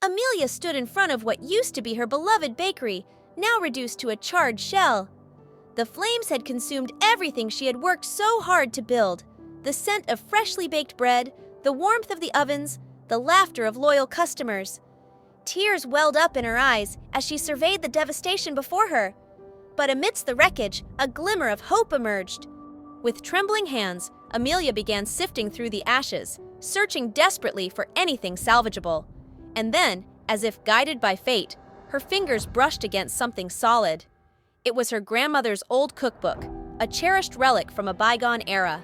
Amelia stood in front of what used to be her beloved bakery, now reduced to a charred shell. The flames had consumed everything she had worked so hard to build: the scent of freshly baked bread, the warmth of the ovens, the laughter of loyal customers. Tears welled up in her eyes as she surveyed the devastation before her. But amidst the wreckage, a glimmer of hope emerged. With trembling hands, Amelia began sifting through the ashes, searching desperately for anything salvageable. And then, as if guided by fate, her fingers brushed against something solid. It was her grandmother's old cookbook, a cherished relic from a bygone era.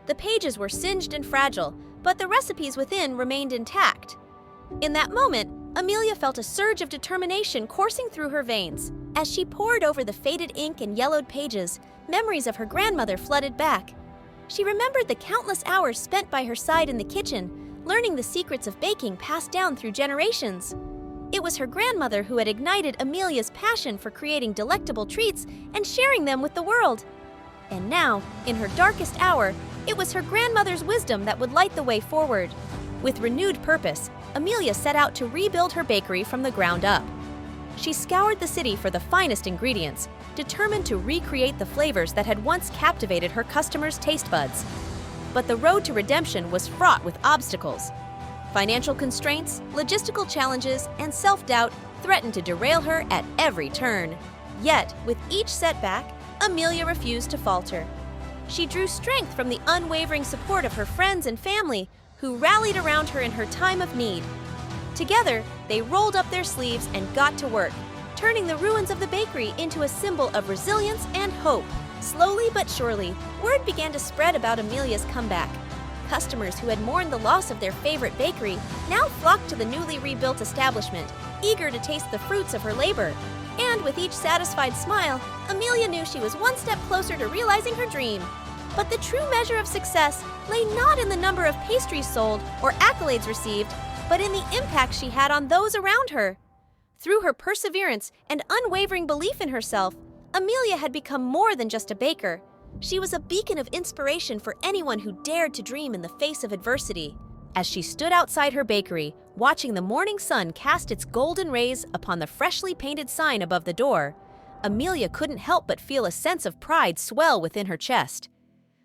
The pages were singed and fragile, but the recipes within remained intact. In that moment, Amelia felt a surge of determination coursing through her veins. As she pored over the faded ink and yellowed pages, memories of her grandmother flooded back. She remembered the countless hours spent by her side in the kitchen, learning the secrets of baking passed down through generations. It was her grandmother who had ignited Amelia's passion for creating delectable treats and sharing them with the world. And now, in her darkest hour, it was her grandmother's wisdom that would light the way forward. With renewed purpose, Amelia set out to rebuild her bakery from the ground up. She scoured the city for the finest ingredients, determined to recreate the flavors that had once captivated her customers' taste buds. But the road to redemption was fraught with obstacles. Financial constraints, logistical challenges, and self-doubt threatened to derail her at every turn. Yet, with each setback, Amelia refused to falter. She drew strength from the unwavering support of her friends and family, who rallied around her in her time of need. Together, they rolled up their sleeves and got to work, turning the ruins of the bakery into a symbol of resilience and hope. Slowly but surely, word began to spread about Amelia's comeback. Customers who had mourned the loss of their favorite bakery now flocked to the newly rebuilt establishment, eager to taste the fruits of her labor. And with each satisfied smile, Amelia knew she was one step closer to realizing her dream. But the true measure of success lay not in the number of pastries sold or accolades received, but in the impact she had on those around her. Through her perseverance and unwavering belief in herself, Amelia had become more than just a baker. She was a beacon of inspiration for anyone who dared to dream in the face of adversity. As she stood outside her bakery, watching the morning sun cast its golden rays upon the freshly painted sign above the door, Amelia couldn't help but feel a sense of pride swell within her chest.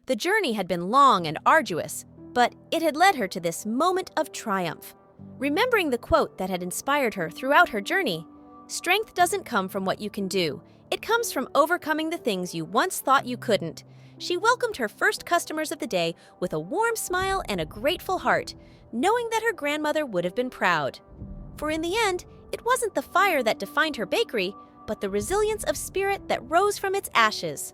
The journey had been long and arduous, but it had led her to this moment of triumph. Remembering the quote that had inspired her throughout her journey, "Strength doesn't come from what you can do. It comes from overcoming the things you once thought you couldn't," she welcomed her first customers of the day with a warm smile and a grateful heart, knowing that her grandmother would have been proud. For in the end, it wasn't the fire that defined her bakery, but the resilience of spirit that rose from its ashes.